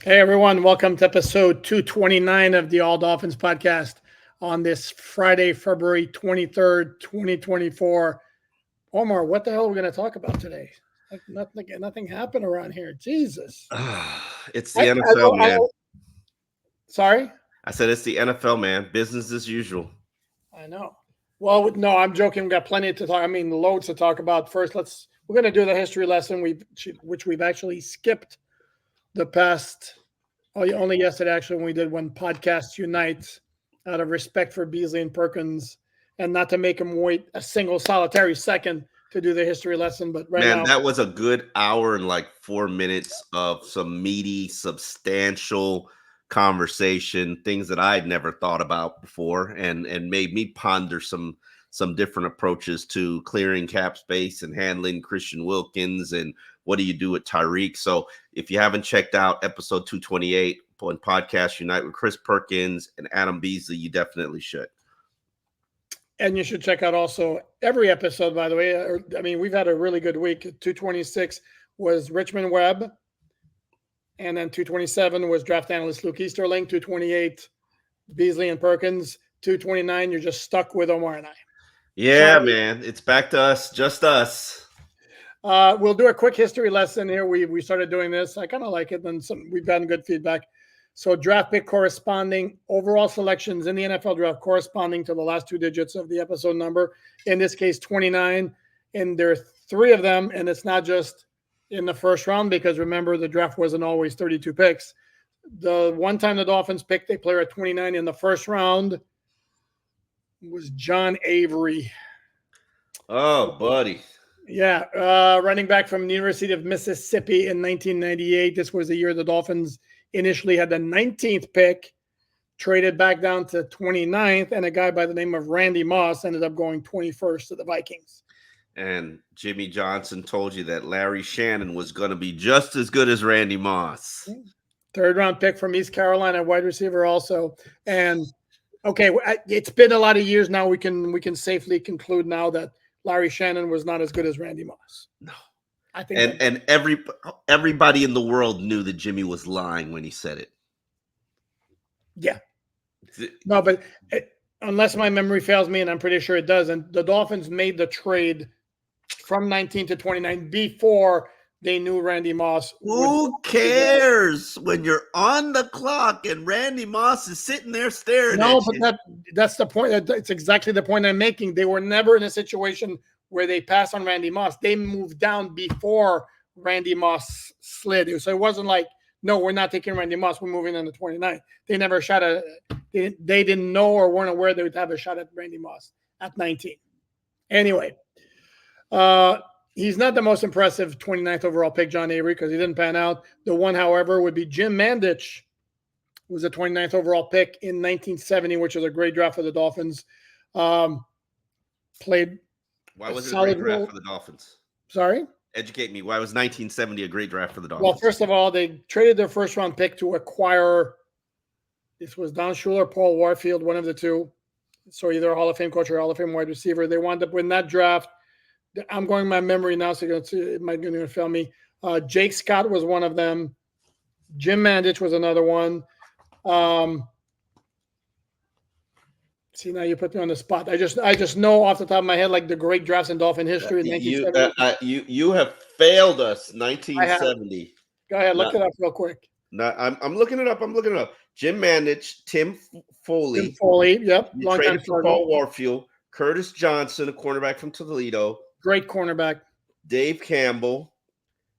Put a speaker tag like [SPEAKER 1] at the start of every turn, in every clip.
[SPEAKER 1] Hey everyone, welcome to episode 229 of the All Dolphins podcast on this Friday, February 23rd, 2024. Omar, what the hell are we going to talk about today? Nothing happened around here. Jesus.
[SPEAKER 2] It's the NFL, man.
[SPEAKER 1] Sorry?
[SPEAKER 2] I said it's the NFL, man. Business as usual.
[SPEAKER 1] I know. Well, no, I'm joking. We've got plenty to talk. Loads to talk about. First, we're going to do the history lesson, which we've actually skipped the past. Only yesterday, actually, when we did when podcasts unite out of respect for Beasley and Perkins and not to make them wait a single solitary second to do the history lesson. But now,
[SPEAKER 2] that was a good hour and like 4 minutes of some meaty, substantial conversation, things that I'd never thought about before, and made me ponder some different approaches to clearing cap space and handling Christian Wilkins and what do you do with Tyreek. So if you haven't checked out episode 228 on Podcast Unite with Chris Perkins and Adam Beasley, you definitely should.
[SPEAKER 1] And you should check out also every episode, by the way. We've had a really good week. 226 was Richmond Webb. And then 227 was draft analyst Luke Easterling. 228, Beasley and Perkins. 229, you're just stuck with Omar and I.
[SPEAKER 2] Yeah, man. It's back to us, just us.
[SPEAKER 1] We'll do a quick history lesson here. We started doing this. I kind of like it, and we've gotten good feedback. So draft pick corresponding, overall selections in the NFL draft corresponding to the last two digits of the episode number. In this case, 29. And there are three of them, and it's not just in the first round because remember, the draft wasn't always 32 picks. The one time the Dolphins picked a player at 29 in the first round was John Avery.
[SPEAKER 2] Oh, buddy.
[SPEAKER 1] Yeah, running back from the University of Mississippi in 1998. This was the year the Dolphins initially had the 19th pick, traded back down to 29th, and a guy by the name of Randy Moss ended up going 21st to the Vikings.
[SPEAKER 2] And Jimmy Johnson told you that Larry Shannon was going to be just as good as Randy Moss.
[SPEAKER 1] Third round pick from East Carolina, wide receiver also. And okay, it's been a lot of years now. We can safely conclude now that Larry Shannon was not as good as Randy Moss.
[SPEAKER 2] No,
[SPEAKER 1] I think,
[SPEAKER 2] and everybody in the world knew that Jimmy was lying when he said it.
[SPEAKER 1] Yeah, no, but unless my memory fails me, and I'm pretty sure it doesn't, the Dolphins made the trade from 19 to 29 before they knew Randy Moss.
[SPEAKER 2] Who cares when you're on the clock and Randy Moss is sitting there staring at you?
[SPEAKER 1] No, but that's the point. It's exactly the point I'm making. They were never in a situation where they passed on Randy Moss. They moved down before Randy Moss slid. So it wasn't like, no, we're not taking Randy Moss. We're moving on to 29. They never shot at they didn't know or weren't aware they would have a shot at Randy Moss at 19. Anyway, he's not the most impressive 29th overall pick, John Avery, because he didn't pan out. The one, however, would be Jim Mandich, who was a 29th overall pick in 1970, which was a great draft for the Dolphins. Played.
[SPEAKER 2] Why was it a great draft for the Dolphins?
[SPEAKER 1] Sorry?
[SPEAKER 2] Educate me. Why was 1970 a great draft for the Dolphins?
[SPEAKER 1] Well, first of all, they traded their first round pick to acquire. This was Don Shula, Paul Warfield, one of the two. So either a Hall of Fame coach or a Hall of Fame wide receiver. They wound up winning that draft. I'm going by memory now, so it might going to fail me. Jake Scott was one of them. Jim Mandich was another one. See, now you put me on the spot. I just know off the top of my head like the great drafts in Dolphin history in 1970.
[SPEAKER 2] You have failed us. 1970.
[SPEAKER 1] Go ahead, look it up real quick.
[SPEAKER 2] No, I'm looking it up. Jim Mandich, Tim Foley.
[SPEAKER 1] Yep.
[SPEAKER 2] You traded for Paul Warfield, Curtis Johnson, a cornerback from Toledo.
[SPEAKER 1] Great cornerback.
[SPEAKER 2] Dave Campbell,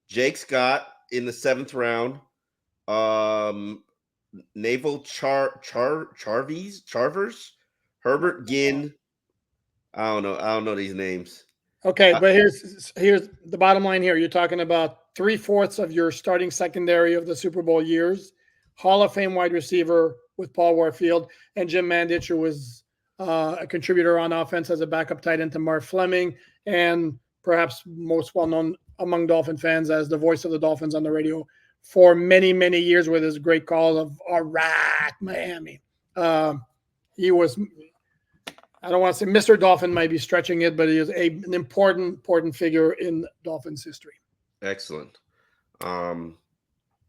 [SPEAKER 2] Jake Scott in the 7th round. Naval Charvers, Herbert Ginn. I don't know these names.
[SPEAKER 1] Okay, but here's the bottom line here. You're talking about 3/4 of your starting secondary of the Super Bowl years. Hall of Fame wide receiver with Paul Warfield and Jim Mandich, who was a contributor on offense as a backup tight end to Marv Fleming, and perhaps most well-known among Dolphin fans as the voice of the Dolphins on the radio for many, many years with his great call of "All right, Miami." He was, I don't want to say Mr. Dolphin might be stretching it, but he is an important figure in Dolphins history.
[SPEAKER 2] Excellent.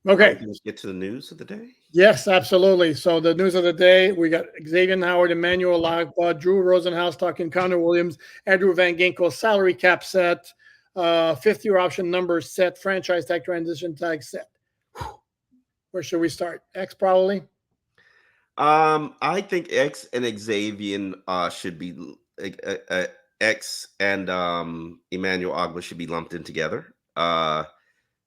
[SPEAKER 1] Okay.
[SPEAKER 2] Let's get to the news of the day.
[SPEAKER 1] Yes, absolutely. So the news of the day, we got Xavien Howard, Emmanuel Lagba, Drew Rosenhaus talking Connor Williams, Andrew Van Ginkel, salary cap set, fifth-year option number set, franchise tag transition tag set. Where should we start? X probably?
[SPEAKER 2] I think X and Xavien should be X and Emmanuel Agba should be lumped in together.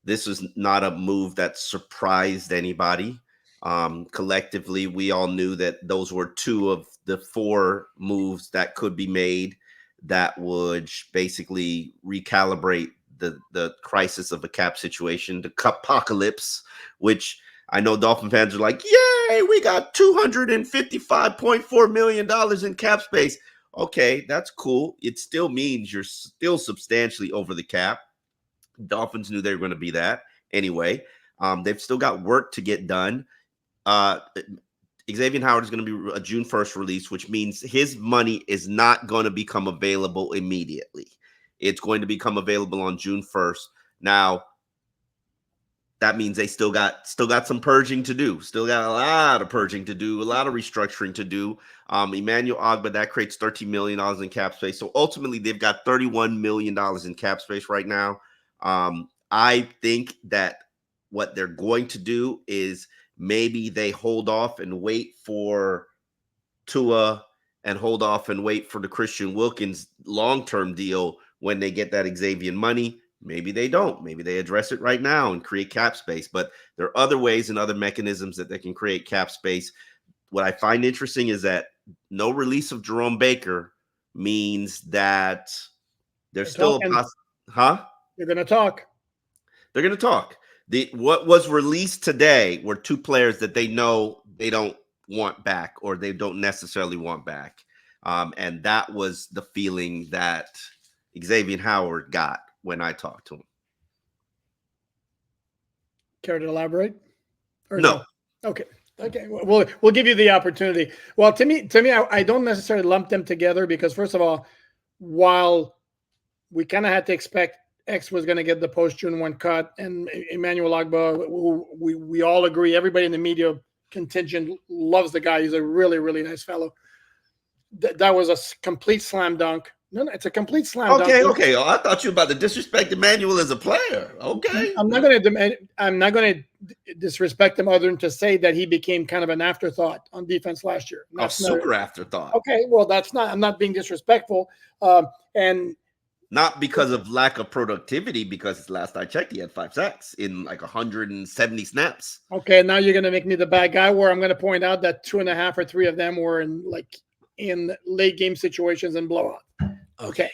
[SPEAKER 2] This was not a move that surprised anybody. Collectively, we all knew that those were two of the four moves that could be made that would basically recalibrate the crisis of the cap situation, the CAPocalypse, which I know Dolphin fans are like, yay, we got $255.4 million in cap space. Okay, that's cool. It still means you're still substantially over the cap. Dolphins knew they were going to be that anyway. They've still got work to get done. Xavien Howard is going to be a June 1st release, which means his money is not going to become available immediately. It's going to become available on June 1st. Now, that means they still got some purging to do. Still got a lot of purging to do, a lot of restructuring to do. Emmanuel Agba, that creates $13 million in cap space. So ultimately, they've got $31 million in cap space right now. I think that what they're going to do is maybe they hold off and wait for Tua and hold off and wait for the Christian Wilkins long-term deal when they get that Xavien money. Maybe they don't. Maybe they address it right now and create cap space. But there are other ways and other mechanisms that they can create cap space. What I find interesting is that no release of Jerome Baker means that there's still a
[SPEAKER 1] They're going to talk.
[SPEAKER 2] They're going to talk. What was released today were two players that they know they don't want back or they don't necessarily want back. And that was the feeling that Xavien Howard got when I talked to him.
[SPEAKER 1] Care to elaborate?
[SPEAKER 2] Or no.
[SPEAKER 1] Okay. We'll give you the opportunity. Well, to me, I don't necessarily lump them together because, first of all, while we kind of had to expect X was going to get the post-June 1 cut, and Emmanuel Agba, who we all agree, everybody in the media contingent loves the guy. He's a really, really nice fellow. That was a complete slam dunk. No, it's a complete slam dunk.
[SPEAKER 2] Okay. Oh, I thought you were about to disrespect Emmanuel as a player. Okay.
[SPEAKER 1] I'm not going to disrespect him other than to say that he became kind of an afterthought on defense last year.
[SPEAKER 2] Super afterthought.
[SPEAKER 1] Okay, well, I'm not being disrespectful. And
[SPEAKER 2] not because of lack of productivity, because last I checked, he had 5 sacks in like 170 snaps.
[SPEAKER 1] Okay, now you're going to make me the bad guy where I'm going to point out that 2.5 or 3 of them were in late game situations and blowout. Okay.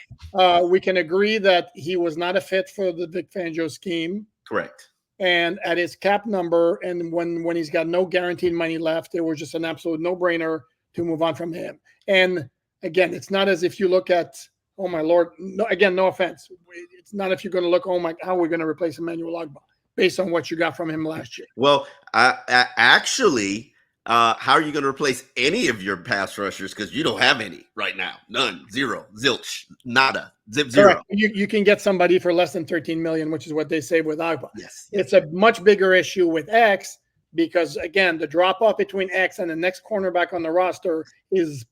[SPEAKER 1] We can agree that he was not a fit for the Vic Fangio scheme.
[SPEAKER 2] Correct.
[SPEAKER 1] And at his cap number, and when he's got no guaranteed money left, it was just an absolute no-brainer to move on from him. And again, it's not as if you look at, oh my Lord, no, again, no offense. It's not if you're going to look, oh my, how are we going to replace Emmanuel Agba based on what you got from him last year?
[SPEAKER 2] Well, actually, how are you going to replace any of your pass rushers? Because you don't have any right now. None, zero, zilch, nada, zip, zero.
[SPEAKER 1] Correct. You can get somebody for less than $13 million, which is what they say with Agba.
[SPEAKER 2] Yes.
[SPEAKER 1] It's a much bigger issue with X because, again, the drop-off between X and the next cornerback on the roster is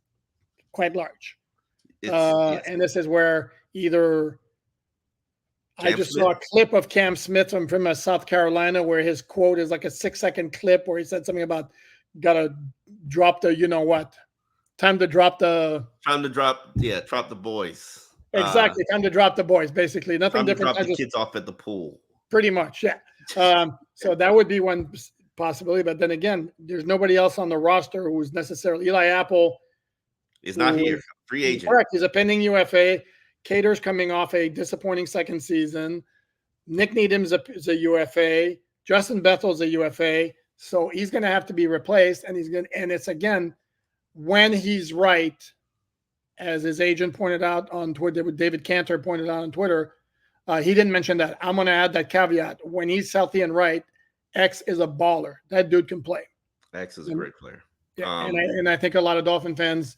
[SPEAKER 1] quite large. And this is where either I just saw a clip of Cam Smith from South Carolina where his quote is like a 6-second clip where he said something about gotta drop the time to drop the boys. Exactly, time to drop the boys. Basically, nothing different.
[SPEAKER 2] Drop the kids off at the pool.
[SPEAKER 1] Pretty much, yeah. So that would be one possibility. But then again, there's nobody else on the roster who's necessarily Eli Apple.
[SPEAKER 2] He's not here. Free agent.
[SPEAKER 1] Correct. He's a pending UFA. Cater's coming off a disappointing second season. Nick Needham's is a UFA. Justin Bethel's a UFA. So he's going to have to be replaced. And it's again, when he's right, as his agent pointed out on Twitter, David Cantor pointed out on Twitter, he didn't mention that. I'm going to add that caveat. When he's healthy and right, X is a baller. That dude can play.
[SPEAKER 2] X is a great player.
[SPEAKER 1] Yeah, and I think a lot of Dolphin fans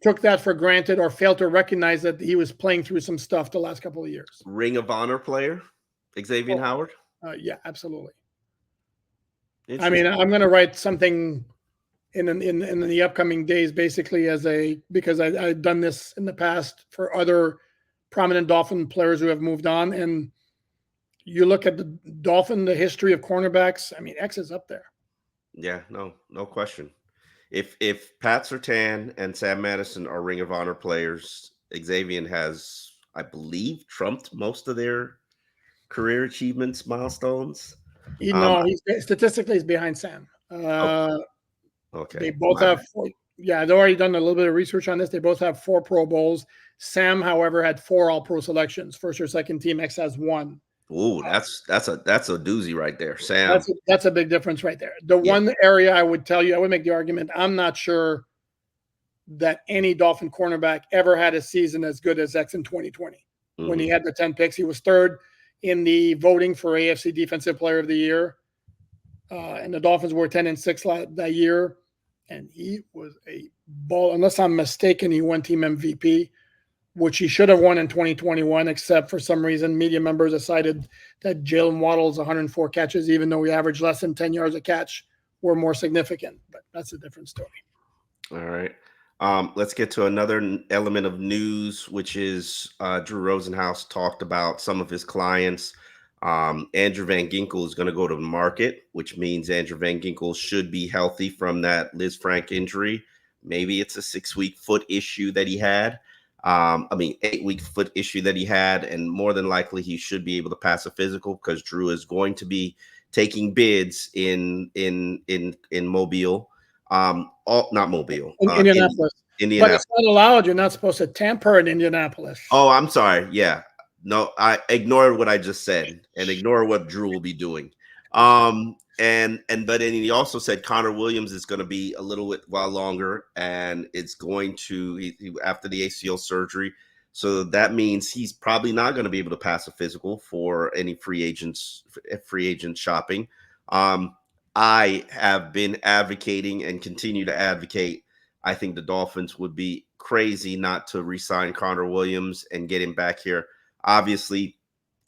[SPEAKER 1] took that for granted or failed to recognize that he was playing through some stuff the last couple of years.
[SPEAKER 2] Ring of Honor player, Xavien Howard?
[SPEAKER 1] Yeah, absolutely. I mean, I'm going to write something in the upcoming days, basically because I've done this in the past for other prominent Dolphin players who have moved on. And you look at the Dolphin, the history of cornerbacks. I mean, X is up there.
[SPEAKER 2] Yeah, no question. If Pat Surtain and Sam Madison are Ring of Honor players, Xavien has, I believe, trumped most of their career achievements milestones.
[SPEAKER 1] Statistically he's behind Sam.
[SPEAKER 2] Okay.
[SPEAKER 1] They both have four. Yeah, I've already done a little bit of research on this. They both have 4 Pro Bowls. Sam, however, had 4 All-Pro selections, first or second team. X has 1.
[SPEAKER 2] Ooh, that's a doozy right there, Sam.
[SPEAKER 1] That's a big difference right there. The one area I would tell you, I would make the argument, I'm not sure that any Dolphin cornerback ever had a season as good as X in 2020. When he had the 10 picks, he was 3rd in the voting for AFC Defensive Player of the Year. And the Dolphins were 10-6 that year. And he was a ball. Unless I'm mistaken, he won team MVP, which he should have won in 2021, except for some reason media members decided that Jalen Waddle's 104 catches, even though he averaged less than 10 yards a catch, were more significant. But that's a different story.
[SPEAKER 2] All right. Let's get to another element of news, which is Drew Rosenhaus talked about some of his clients. Andrew Van Ginkel is going to go to the market, which means Andrew Van Ginkel should be healthy from that Liz Frank injury. Maybe it's a 6-week foot issue that he had. 8-week foot issue that he had, and more than likely he should be able to pass a physical because Drew is going to be taking bids in Mobile. Not Mobile.
[SPEAKER 1] Indianapolis.
[SPEAKER 2] Indianapolis.
[SPEAKER 1] But it's not allowed. You're not supposed to tamper in Indianapolis.
[SPEAKER 2] Oh, I'm sorry. Yeah. No, I ignore what I just said and ignore what Drew will be doing. But he also said Connor Williams is going to be a little bit while longer, and it's going to after the ACL surgery. So that means he's probably not going to be able to pass a physical for any free agent shopping. I have been advocating and continue to advocate. I think the Dolphins would be crazy not to re-sign Connor Williams and get him back here. Obviously,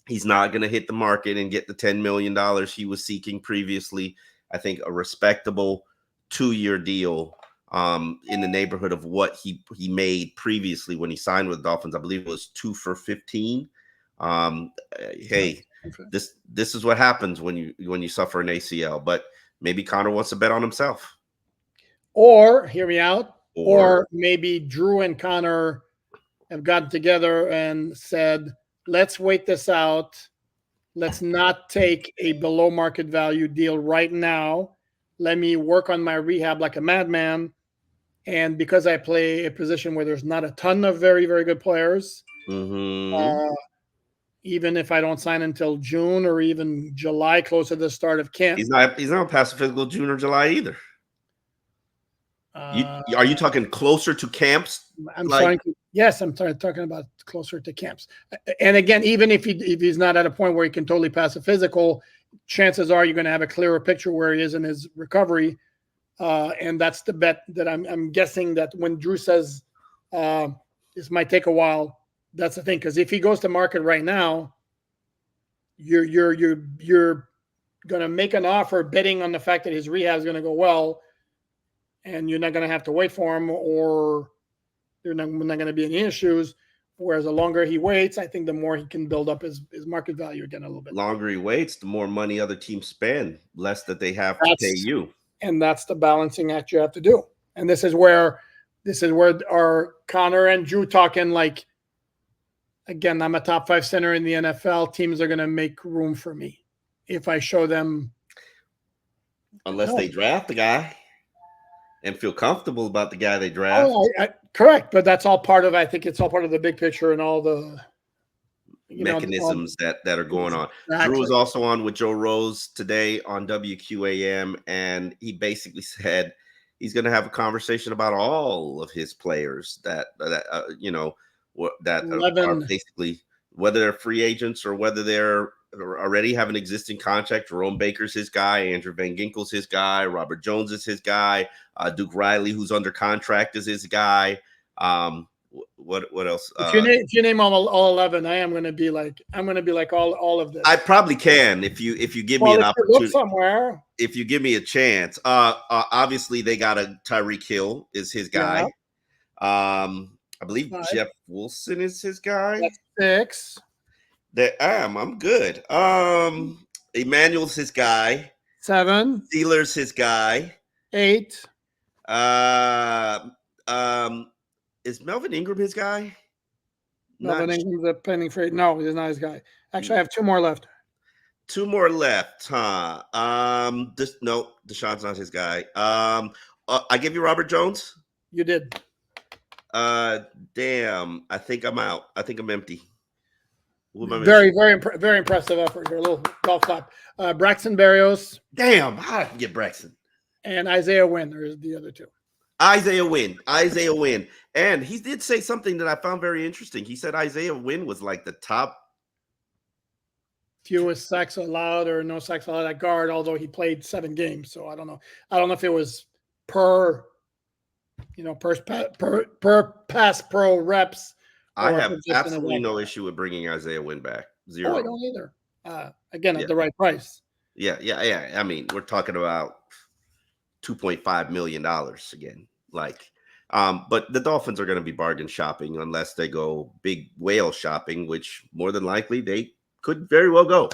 [SPEAKER 2] he's not going to hit the market and get the $10 million he was seeking previously. I think a respectable 2-year deal in the neighborhood of what he made previously when he signed with the Dolphins. I believe it was 2 for $15. Hey, this is what happens when you suffer an ACL. But maybe Connor wants to bet on himself.
[SPEAKER 1] Or, hear me out, or maybe Drew and Connor have gotten together and said, let's wait this out. Let's not take a below market value deal right now. Let me work on my rehab like a madman. And because I play a position where there's not a ton of very, very good players, even if I don't sign until June or even July, close to the start of camp.
[SPEAKER 2] He's not passing physical June or July either. Are you talking closer to camps?
[SPEAKER 1] I'm talking about closer to camps. And again, even if he's not at a point where he can totally pass a physical, chances are you're going to have a clearer picture where he is in his recovery. And that's the bet that I'm guessing that when Drew says this might take a while, that's the thing. Because if he goes to market right now, you're going to make an offer betting on the fact that his rehab is going to go well. And you're not going to have to wait for him, or there's not going to be any issues. Whereas the longer he waits, I think the more he can build up his market value again a little bit.
[SPEAKER 2] The longer he waits, the more money other teams spend, less that they have to pay you.
[SPEAKER 1] And that's the balancing act you have to do. And this is where our Connor and Drew talking like, again, I'm a top 5 center in the NFL. Teams are going to make room for me if I show them.
[SPEAKER 2] Unless they draft the guy and feel comfortable about the guy they draft.
[SPEAKER 1] Correct. But that's all part of, I think it's all part of the big picture and all the
[SPEAKER 2] mechanisms that are going on.
[SPEAKER 1] Exactly.
[SPEAKER 2] Drew was also on with Joe Rose today on WQAM, and he basically said he's going to have a conversation about all of his players that are basically, whether they're free agents or whether they're already have an existing contract. Jerome Baker's his guy. Andrew Van Ginkel's his guy. Robert Jones is his guy. Duke Riley, who's under contract, is his guy. What else?
[SPEAKER 1] If you name all 11, I'm gonna be like all of this.
[SPEAKER 2] I probably can if you give me
[SPEAKER 1] Well,
[SPEAKER 2] an
[SPEAKER 1] if you look
[SPEAKER 2] opportunity.
[SPEAKER 1] somewhere,
[SPEAKER 2] If you give me a chance. Obviously they got a Tyreek Hill is his
[SPEAKER 1] yeah,
[SPEAKER 2] guy. I believe
[SPEAKER 1] 5,
[SPEAKER 2] Jeff Wilson is his guy.
[SPEAKER 1] that's 6,
[SPEAKER 2] I'm good. Emmanuel's his guy.
[SPEAKER 1] 7,
[SPEAKER 2] Steelers his guy.
[SPEAKER 1] 8.
[SPEAKER 2] Uh, um, is Melvin Ingram his guy?
[SPEAKER 1] Melvin
[SPEAKER 2] Not
[SPEAKER 1] Ingram's a pending free. No, he's not his guy. Actually, I have 2 more left.
[SPEAKER 2] 2 more left, huh? No, Deshaun's not his guy. I give you Robert Jones.
[SPEAKER 1] You did.
[SPEAKER 2] Damn. I think I'm out. I think I'm empty. Who am I
[SPEAKER 1] Very,
[SPEAKER 2] missing?
[SPEAKER 1] very impressive effort here. A little golf clap. Braxton Berrios
[SPEAKER 2] Damn. How did I get Braxton?
[SPEAKER 1] and Isaiah Wynn are the other 2.
[SPEAKER 2] Isaiah Wynn. And he did say something that I found very interesting. He said Isaiah Wynn was like the top
[SPEAKER 1] Fewest sacks allowed or no sacks allowed at guard, although he played 7 games. So I don't know. I don't know if it was per pass pro reps.
[SPEAKER 2] I have absolutely no issue with bringing Isaiah Wynn back. 0.
[SPEAKER 1] Oh, I don't either. Again,
[SPEAKER 2] Yeah.
[SPEAKER 1] at the right price.
[SPEAKER 2] Yeah. I mean, we're talking about $2.5 million again. But the Dolphins are going to be bargain shopping unless they go big whale shopping, which more than likely they could very well go.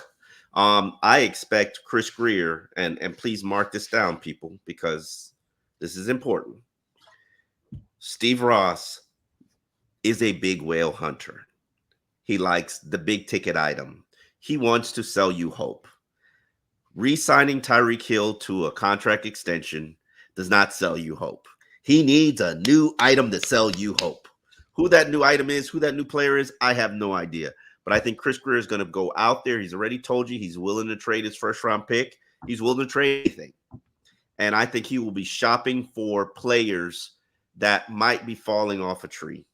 [SPEAKER 2] I expect Chris Grier, and please mark this down, people, because this is important. Steve Ross is a big whale hunter. He likes the big ticket item. He wants to sell you hope. Re-signing Tyreek Hill to a contract extension does not sell you hope. He needs a new item to sell you hope. Who that new item is, who that new player is, I have no idea. But I think Chris Grier is going to go out there. He's already told you he's willing to trade his first-round pick. He's willing to trade anything. And I think he will be shopping for players that might be falling off a tree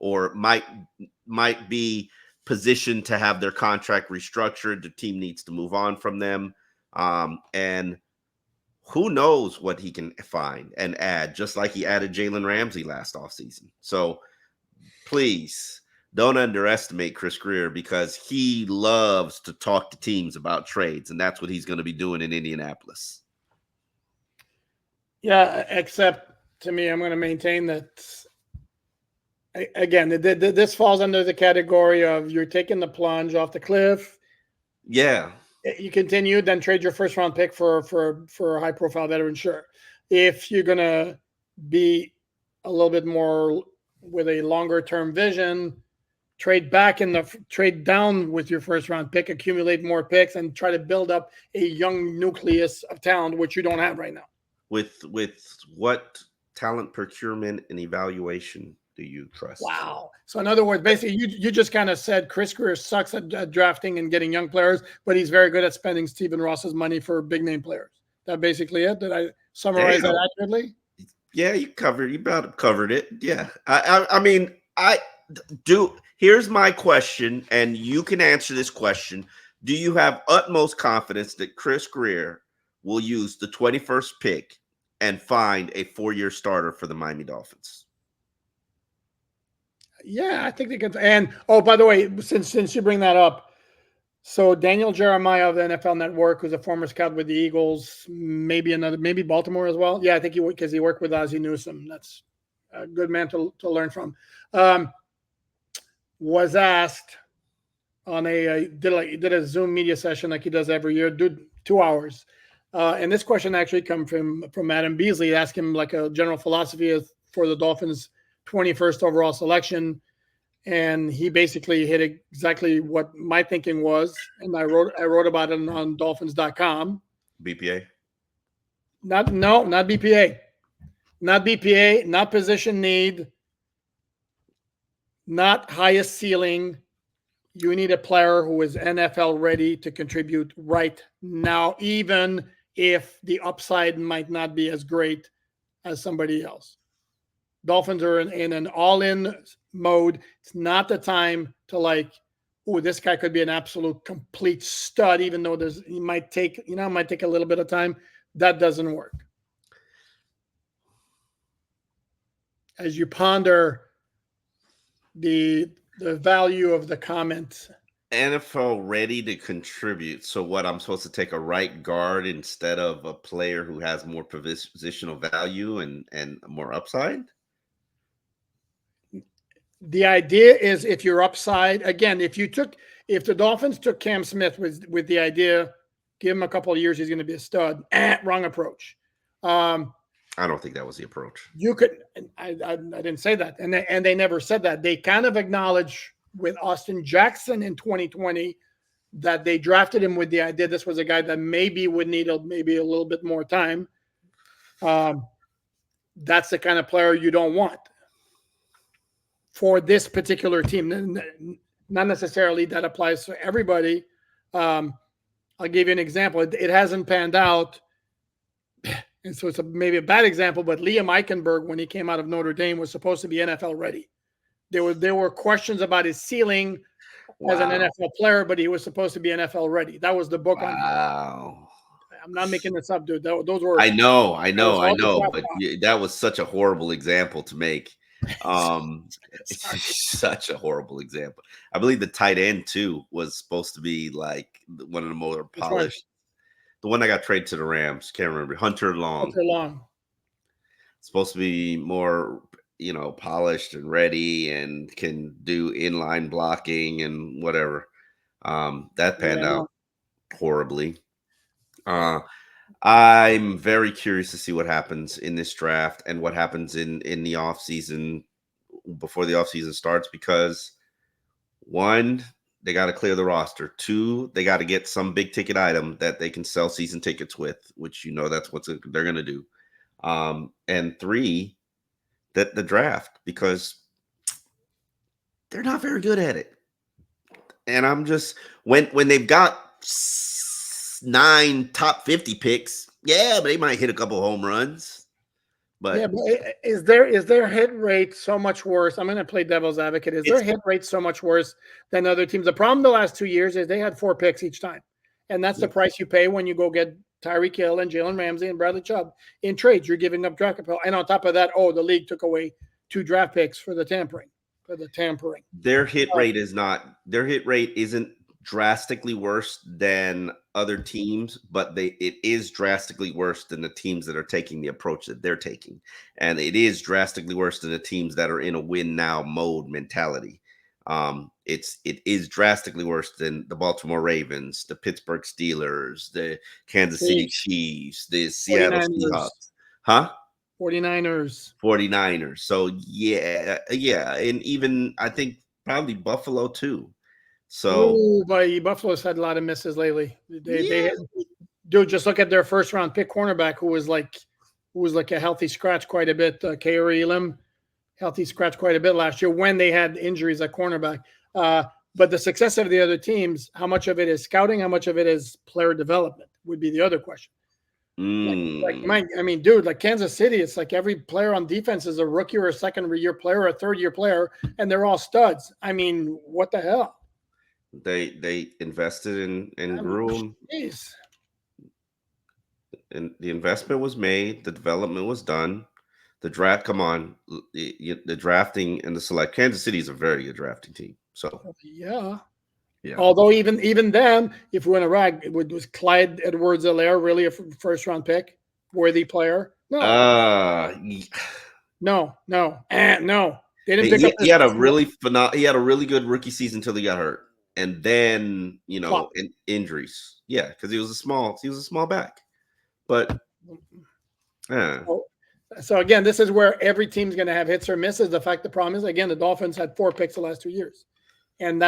[SPEAKER 2] or might be positioned to have their contract restructured. The team needs to move on from them. And who knows what he can find and add, just like he added Jalen Ramsey last offseason. So please don't underestimate Chris Grier because he loves to talk to teams about trades, and that's what he's going to be doing in Indianapolis.
[SPEAKER 1] Yeah, except to me, I'm going to maintain that, again, this falls under the category of you're taking the plunge off the cliff.
[SPEAKER 2] Yeah.
[SPEAKER 1] You continue, then trade your first round pick for a high profile veteran. Sure. If you're going to be a little bit more with a longer term vision, trade down with your first round pick, accumulate more picks, and try to build up a young nucleus of talent, which you don't have right now.
[SPEAKER 2] With what talent procurement and evaluation do you trust?
[SPEAKER 1] Wow. So in other words, basically you just kind of said Chris Grier sucks at drafting and getting young players, but he's very good at spending Stephen Ross's money for big name players. That basically it? Did I summarize that accurately?
[SPEAKER 2] Yeah, you about covered it. Yeah. I mean, here's my question, and you can answer this question. Do you have utmost confidence that Chris Grier will use the 21st pick and find a 4-year starter for the Miami Dolphins?
[SPEAKER 1] Yeah, I think they could. And by the way, since you bring that up, so Daniel Jeremiah of the NFL Network, who's a former scout with the Eagles, maybe Baltimore as well. Yeah, I think because he worked with Ozzie Newsome. That's a good man to learn from. Was asked on did a Zoom media session like he does every year, 2 hours. And this question actually come from Adam Beasley. Asked him like a general philosophy for the Dolphins' 21st overall selection, and he basically hit exactly what my thinking was, and I wrote about it on Dolphins.com.
[SPEAKER 2] BPA?
[SPEAKER 1] Not BPA, not position need, not highest ceiling. You need a player who is NFL ready to contribute right now, even if the upside might not be as great as somebody else. Dolphins are in an all-in mode. It's not the time to this guy could be an absolute complete stud, even though it might take a little bit of time. That doesn't work. As you ponder the value of the comment.
[SPEAKER 2] NFL ready to contribute. So what, I'm supposed to take a right guard instead of a player who has more positional value and more upside?
[SPEAKER 1] The idea is if you're upside again, if the Dolphins took Cam Smith with the idea, give him a couple of years, he's going to be a stud. Wrong approach.
[SPEAKER 2] I don't think that was the approach.
[SPEAKER 1] You could, I didn't say that, and they never said that. They kind of acknowledge with Austin Jackson in 2020 that they drafted him with the idea this was a guy that maybe would need maybe a little bit more time. That's the kind of player you don't want for this particular team. Not necessarily that applies to everybody. I'll give you an example. It hasn't panned out. And so it's maybe a bad example, but Liam Eichenberg, when he came out of Notre Dame, was supposed to be NFL ready. There were questions about his ceiling as an NFL player, but he was supposed to be NFL ready. That was the book on. I'm not making this up, dude. Those were.
[SPEAKER 2] I know. But that was such a horrible example to make. It's such a horrible example. I believe the tight end too was supposed to be like one of the more polished. The one that got traded to the Rams, can't remember. Hunter Long. Supposed to be more, polished and ready and can do inline blocking and whatever. That panned out horribly. I'm very curious to see what happens in this draft and what happens in the offseason before the offseason starts, because one, they got to clear the roster. Two, they got to get some big ticket item that they can sell season tickets with, which that's what they're going to do. And three, that the draft, because they're not very good at it. And I'm just when they've got 9 top 50 picks, but they might hit a couple home runs. But
[SPEAKER 1] is their hit rate so much worse? I'm going to play devil's advocate. Is their hit rate so much worse than other teams? The problem the last 2 years is they had 4 picks each time, and that's the price you pay when you go get Tyreek Hill and Jalen Ramsey and Bradley Chubb in trades. You're giving up draft capital, and on top of that, the league took away 2 draft picks for the tampering.
[SPEAKER 2] Their hit rate isn't drastically worse than other teams, but it is drastically worse than the teams that are taking the approach that they're taking, and it is drastically worse than the teams that are in a win now mode mentality. It is drastically worse than the Baltimore Ravens, the Pittsburgh Steelers, the Kansas City Chiefs, the Seattle Seahawks, 49ers. So yeah, and even I think probably Buffalo too. So,
[SPEAKER 1] but Buffalo's had a lot of misses lately. They dude, just look at their first round pick cornerback, who was like a healthy scratch quite a bit. Kair Elam, healthy scratch quite a bit last year when they had injuries at cornerback. But the success of the other teams, how much of it is scouting, how much of it is player development, would be the other question. Like Kansas City, it's like every player on defense is a rookie or a second-year player or a third-year player, and they're all studs. I mean, what the hell?
[SPEAKER 2] They invested in grew them. And the investment was made, the development was done. The draft, come on, the drafting and the select. Kansas City is a very good drafting team. So
[SPEAKER 1] yeah. Although even then, if we want to rag, was Clyde Edwards-Helaire really a first round pick, worthy player? No. No. They didn't pick up.
[SPEAKER 2] He had a really good rookie season until he got hurt. And then, in injuries. Yeah, because he was a small back. But
[SPEAKER 1] so again, this is where every team's going to have hits or misses. The problem is, again, the Dolphins had 4 picks the last 2 years. And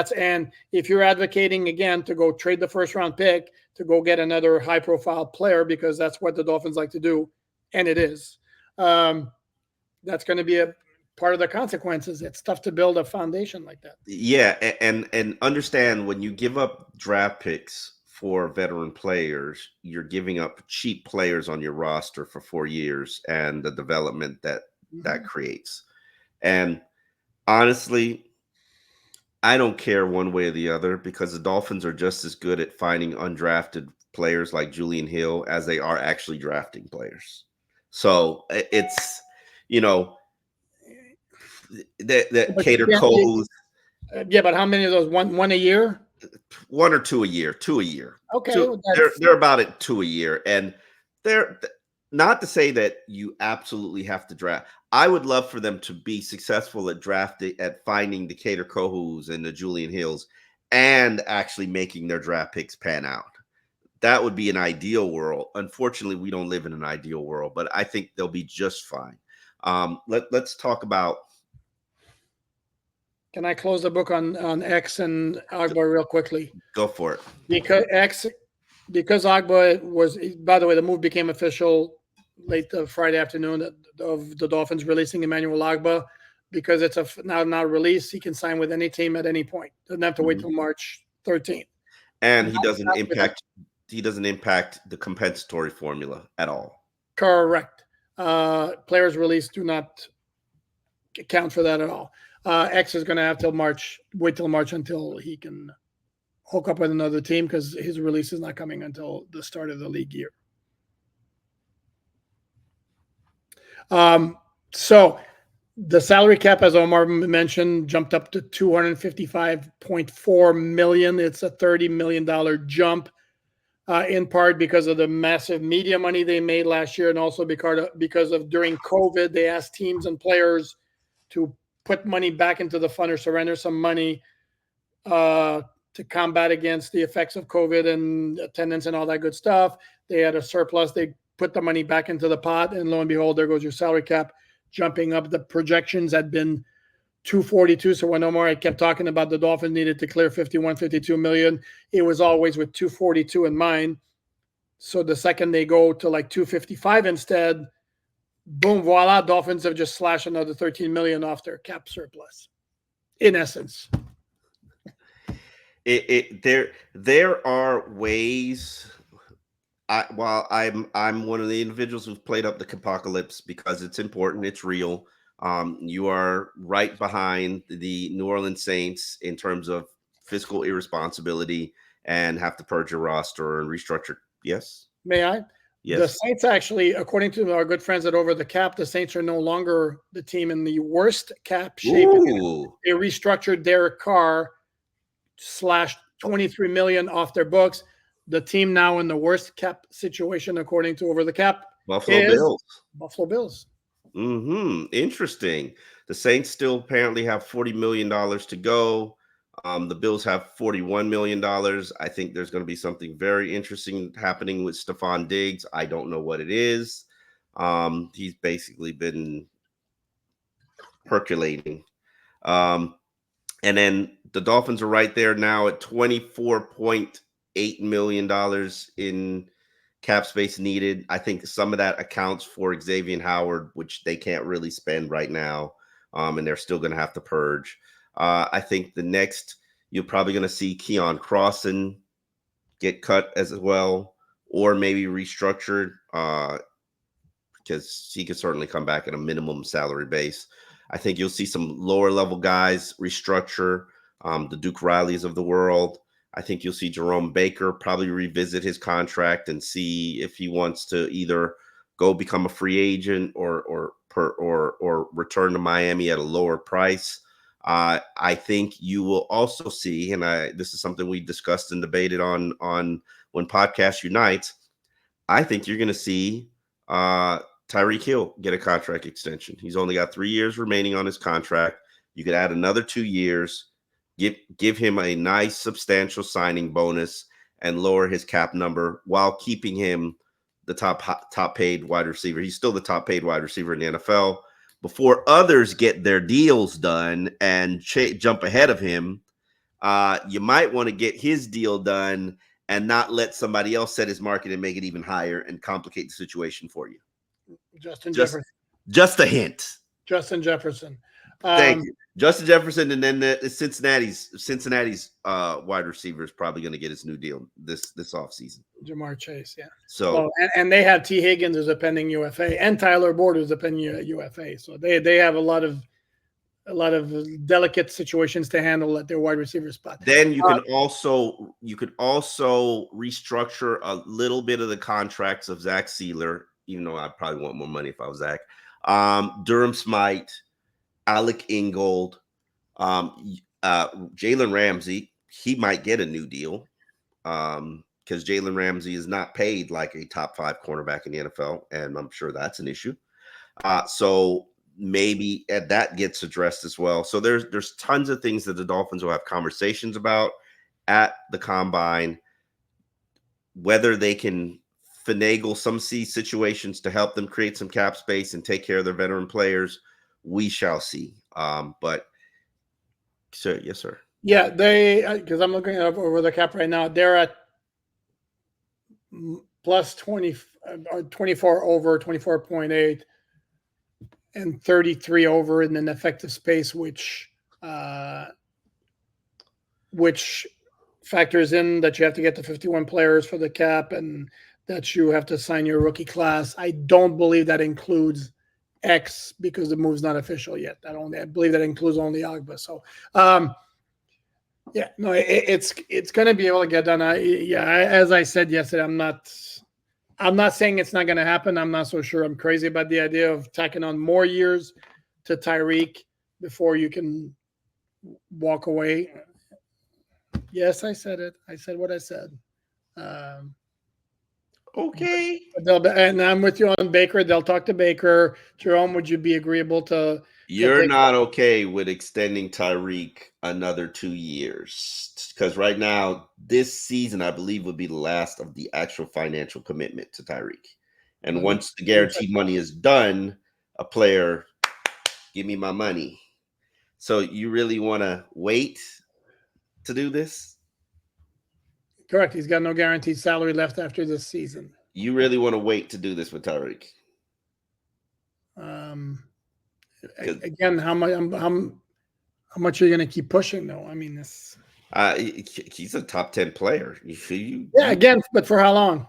[SPEAKER 1] if you're advocating again to go trade the first round pick to go get another high profile player, because that's what the Dolphins like to do, and it is, that's going to be a part of the consequences. It's tough to build a foundation like that.
[SPEAKER 2] Yeah, and understand, when you give up draft picks for veteran players, you're giving up cheap players on your roster for 4 years and the development that creates. And honestly, I don't care one way or the other, because the Dolphins are just as good at finding undrafted players like Julian Hill as they are actually drafting players. So it's, that
[SPEAKER 1] But
[SPEAKER 2] Cater
[SPEAKER 1] you can't,
[SPEAKER 2] Co's,
[SPEAKER 1] yeah, but how many of those? One a year?
[SPEAKER 2] one or two a year, two a year.
[SPEAKER 1] Okay,
[SPEAKER 2] Two,
[SPEAKER 1] well, that's
[SPEAKER 2] they're about at two a year, and they're not to say that you absolutely have to draft. I would love for them to be successful at drafting, at finding the Cater Kohus and the Julian Hills, and actually making their draft picks pan out. That would be an ideal world. Unfortunately, we don't live in an ideal world, but I think they'll be just fine. Let's talk about.
[SPEAKER 1] Can I close the book on X and Agba real quickly?
[SPEAKER 2] Go for it.
[SPEAKER 1] Because Agba was, by the way, the move became official late Friday afternoon of the Dolphins releasing Emmanuel Agba. Because it's now released, he can sign with any team at any point. Doesn't have to wait till March 13th.
[SPEAKER 2] And he doesn't impact the compensatory formula at all.
[SPEAKER 1] Correct. Players released do not count for that at all. X is going to have wait till March until he can hook up with another team because his release is not coming until the start of the league year. So the salary cap, as Omar mentioned, jumped up to $255.4 million. It's a $30 million jump, in part because of the massive media money they made last year, and also because of during COVID, they asked teams and players to put money back into the fund or surrender some money to combat against the effects of COVID and attendance and all that good stuff. They had a surplus. They put the money back into the pot, and lo and behold, there goes your salary cap jumping up. The projections had been 242. So when Omar kept talking about the Dolphins needed to clear 51, 52 million, it was always with 242 in mind. So the second they go to like 255 instead, boom, voila, Dolphins have just slashed another 13 million off their cap surplus. In essence.
[SPEAKER 2] There are ways. While I'm one of the individuals who've played up the CAPocalypse because it's important, it's real. You are right behind the New Orleans Saints in terms of fiscal irresponsibility and have to purge your roster and restructure. Yes.
[SPEAKER 1] May I?
[SPEAKER 2] Yes.
[SPEAKER 1] The Saints actually, according to our good friends at Over the Cap, the Saints are no longer the team in the worst cap shape.
[SPEAKER 2] Ooh.
[SPEAKER 1] They restructured Derek Carr, slashed 23 million off their books. The team now in the worst cap situation, according to Over the Cap,
[SPEAKER 2] Buffalo Bills.
[SPEAKER 1] Buffalo Bills.
[SPEAKER 2] Interesting. The Saints still apparently have $40 million to go. The Bills have $41 million. I think there's going to be something very interesting happening with Stephon Diggs. I don't know what it is. He's basically been percolating. And then the Dolphins are right there now at $24.8 million in cap space needed. I think some of that accounts for Xavien Howard, which they can't really spend right now. And they're still going to have to purge. I think the next, you're probably going to see Keon Crossan get cut as well, or maybe restructured because he could certainly come back at a minimum salary base. I think you'll see some lower level guys restructure, the Duke Rileys of the world. I think you'll see Jerome Baker probably revisit his contract and see if he wants to either go become a free agent or return to Miami at a lower price. I think you will also see, and this is something we discussed and debated on when Podcast Unites. I think you're going to see Tyreek Hill get a contract extension. He's only got 3 years remaining on his contract. You could add another 2 years, give him a nice substantial signing bonus and lower his cap number while keeping him the top paid wide receiver. He's still the top paid wide receiver in the NFL. Before others get their deals done and jump ahead of him, you might want to get his deal done and not let somebody else set his market and make it even higher and complicate the situation for you.
[SPEAKER 1] Jefferson.
[SPEAKER 2] Just a hint.
[SPEAKER 1] Justin Jefferson.
[SPEAKER 2] Thank you. Justin Jefferson, and then the Cincinnati's wide receiver is probably going to get his new deal this offseason.
[SPEAKER 1] Jamar Chase, yeah.
[SPEAKER 2] So
[SPEAKER 1] and they have T. Higgins as a pending UFA and Tyler Boyd as a pending UFA. So they have a lot of delicate situations to handle at their wide receiver spot.
[SPEAKER 2] Then you could also restructure a little bit of the contracts of Zach Sealer, even though I'd probably want more money if I was Zach. Durham Smythe Alec Ingold, Jalen Ramsey. He might get a new deal because Jalen Ramsey is not paid like a top 5 cornerback in the NFL, and I'm sure that's an issue. So maybe that gets addressed as well. So there's tons of things that the Dolphins will have conversations about at the combine, whether they can finagle some situations to help them create some cap space and take care of their veteran players. We shall see. But sir, yes, sir.
[SPEAKER 1] Yeah, they because I'm looking up over the cap right now. They're at plus 20, 24 over, 24.8, and 33 over in an effective space, which factors in that you have to get to 51 players for the cap and that you have to sign your rookie class. I don't believe that includes X because the move's not official yet. I believe that includes only Agba. So, yeah, no, it's going to be able to get done. As I said yesterday, I'm not saying it's not going to happen. I'm not so sure. I'm crazy about the idea of tacking on more years to Tyreek before you can walk away. Yes, I said it. I said what I said.
[SPEAKER 2] Okay.
[SPEAKER 1] And I'm with you on Baker. They'll talk to Baker. Jerome, would you be agreeable to?
[SPEAKER 2] You're not okay with extending Tyreek another 2 years because right now, this season, I believe, would be the last of the actual financial commitment to Tyreek. And once the guaranteed money is done, a player, give me my money. So you really want to wait to do this?
[SPEAKER 1] Correct. He's got no guaranteed salary left after this season.
[SPEAKER 2] You really want to wait to do this with Tyreek?
[SPEAKER 1] Again, how much are you going to keep pushing, though? I mean, this.
[SPEAKER 2] He's a top 10 player.
[SPEAKER 1] Again, but for how long?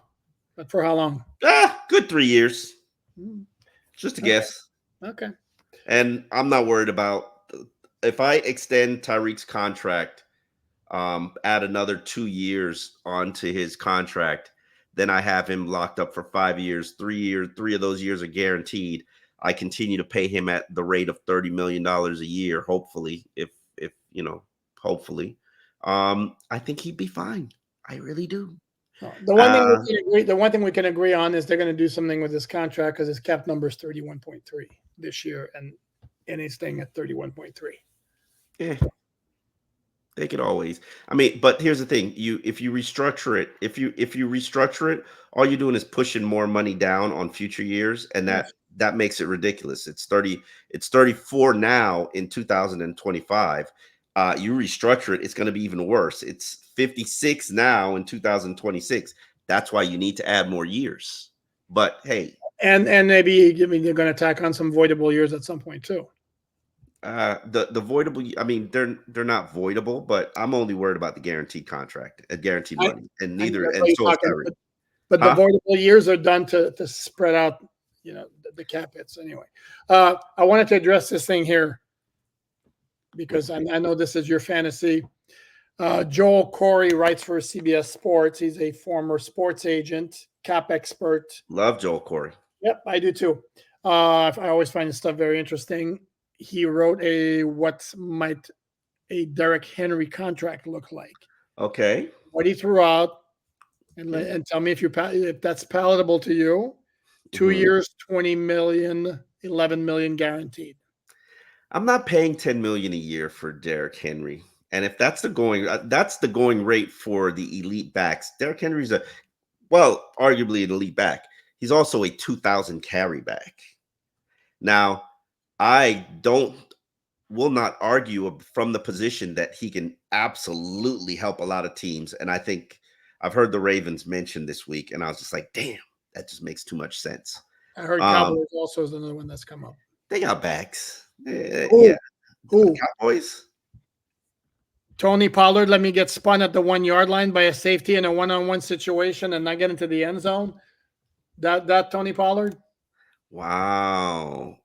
[SPEAKER 2] Good 3 years. Just a guess.
[SPEAKER 1] Okay.
[SPEAKER 2] And I'm not worried about if I extend Tyreek's contract, add another 2 years onto his contract, then I have him locked up for 5 years. 3 years, 3 of those years are guaranteed. I continue to pay him at the rate of $30 million a year, hopefully, if hopefully. I think he'd be fine. I really do.
[SPEAKER 1] The one thing we can agree on is they're going to do something with his contract because his cap number is 31.3 this year, and he's staying at 31.3.
[SPEAKER 2] Yeah. They could always. I mean, but here's the thing: if you restructure it, all you're doing is pushing more money down on future years, and that makes it ridiculous. It's 34 now in 2025. You restructure it, it's going to be even worse. It's 56 now in 2026. That's why you need to add more years. But hey,
[SPEAKER 1] and maybe they're going to tack on some voidable years at some point too.
[SPEAKER 2] The voidable, I mean, they're not voidable, but I'm only worried about the guaranteed contract, guaranteed money, and neither. And so is Tyreek.
[SPEAKER 1] But the voidable years are done to spread out, the cap hits anyway. I wanted to address this thing here because I know this is your fantasy. Joel Corey writes for CBS Sports. He's a former sports agent, cap expert.
[SPEAKER 2] Love Joel Corey.
[SPEAKER 1] Yep, I do too. I always find his stuff very interesting. He wrote what might a Derrick Henry contract look like.
[SPEAKER 2] Okay.
[SPEAKER 1] What he threw out, and tell me if that's palatable to you. 2 years, 20 million, 11 million guaranteed.
[SPEAKER 2] I'm not paying 10 million a year for Derrick Henry, and if that's the going rate for the elite backs, Derrick Henry's arguably an elite back. He's also a 2,000 carry back. Now, I will not argue from the position that he can absolutely help a lot of teams. And I think I've heard the Ravens mentioned this week, and I was just like, damn, that just makes too much sense.
[SPEAKER 1] I heard Cowboys also is another one that's come up.
[SPEAKER 2] They got backs.
[SPEAKER 1] Yeah. Who?
[SPEAKER 2] Cowboys.
[SPEAKER 1] Tony Pollard, let me get spun at the 1 yard line by a safety in a one-on-one situation and not get into the end zone. That Tony Pollard.
[SPEAKER 2] Wow.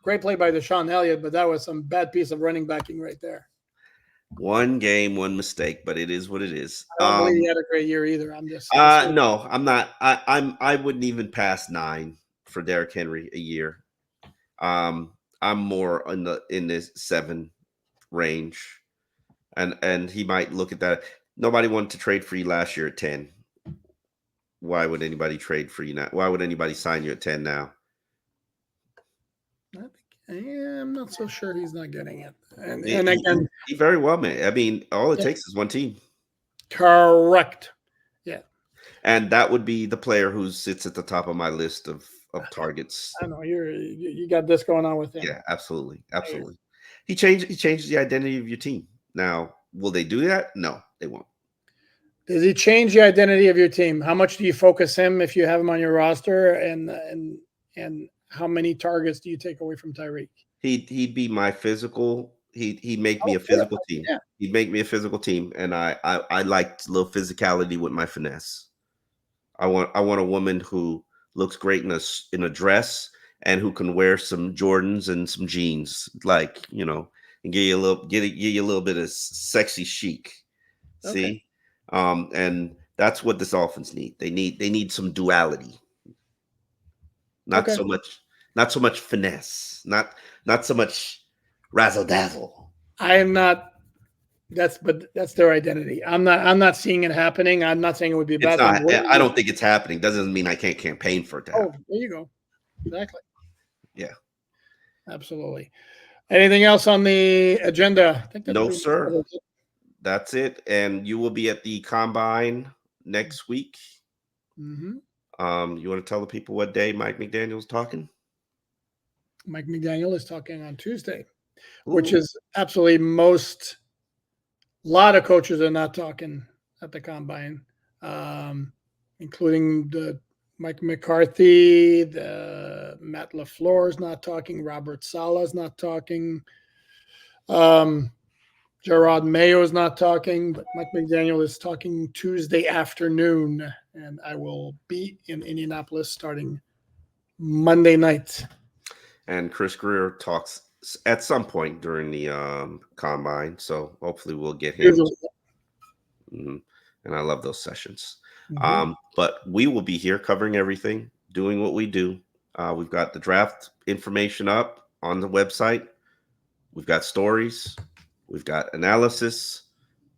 [SPEAKER 1] Great play by Deshaun Elliott, but that was some bad piece of running backing right there.
[SPEAKER 2] One game, one mistake, but it is what it is.
[SPEAKER 1] I don't believe he had a great year either. I'm just
[SPEAKER 2] no, I'm not. I wouldn't even pass 9 for Derrick Henry a year. I'm more in this 7 range, and he might look at that. Nobody wanted to trade for you last year at 10. Why would anybody trade for you now? Why would anybody sign you at 10 now?
[SPEAKER 1] I'm not so sure he's not getting it. And
[SPEAKER 2] He,
[SPEAKER 1] again,
[SPEAKER 2] he very well may. I mean, all it
[SPEAKER 1] yeah,
[SPEAKER 2] takes is one team.
[SPEAKER 1] correct. Yeah,
[SPEAKER 2] And that would be the player who sits at the top of my list of targets.
[SPEAKER 1] I know you got this going on with him.
[SPEAKER 2] Yeah, absolutely. Absolutely. He changes the identity of your team. Now, will they do that? No, they won't.
[SPEAKER 1] Does he change the identity of your team? How much do you focus him if you have him on your roster, and how many targets do you take away from Tyreek?
[SPEAKER 2] He'd be my physical. He'd make me
[SPEAKER 1] Oh,
[SPEAKER 2] a physical team.
[SPEAKER 1] yeah.
[SPEAKER 2] He'd make me a physical team, and I liked a little physicality with my finesse. I want a woman who looks great in a dress and who can wear some Jordans and some jeans, like, and give you a little bit of sexy chic.
[SPEAKER 1] Okay.
[SPEAKER 2] See, and that's what the Dolphins need. They need some duality. Not
[SPEAKER 1] Okay.
[SPEAKER 2] so much finesse. Not so much razzle dazzle.
[SPEAKER 1] I am not. But that's their identity. I'm not seeing it happening. I'm not saying it would be a
[SPEAKER 2] It's
[SPEAKER 1] bad thing.
[SPEAKER 2] not. I don't think it's happening. Doesn't mean I can't campaign for it to happen.
[SPEAKER 1] Oh, there you go. Exactly.
[SPEAKER 2] Yeah.
[SPEAKER 1] Absolutely. Anything else on the agenda? I think that's
[SPEAKER 2] No,
[SPEAKER 1] pretty
[SPEAKER 2] sir.
[SPEAKER 1] much it.
[SPEAKER 2] That's it. And you will be at the combine next week.
[SPEAKER 1] Mm-hmm.
[SPEAKER 2] You want to tell the people what day Mike McDaniel's talking?
[SPEAKER 1] Mike McDaniel is talking on Tuesday,
[SPEAKER 2] Ooh.
[SPEAKER 1] which is absolutely most. A lot of coaches are not talking at the combine, including the Mike McCarthy, the Matt LaFleur is not talking, Robert Saleh is not talking, Gerard Mayo is not talking, but Mike McDaniel is talking Tuesday afternoon, and I will be in Indianapolis starting Monday night.
[SPEAKER 2] And Chris Greer talks at some point during the combine, so hopefully we'll get him. Mm-hmm. And I love those sessions.
[SPEAKER 1] Mm-hmm.
[SPEAKER 2] But we will be here covering everything, doing what we do. We've got the draft information up on the website. We've got stories. We've got analysis.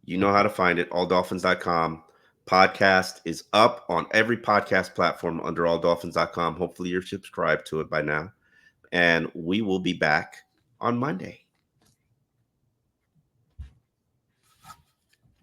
[SPEAKER 2] You know how to find it, alldolphins.com. Podcast is up on every podcast platform under alldolphins.com. Hopefully you're subscribed to it by now. And we will be back on Monday.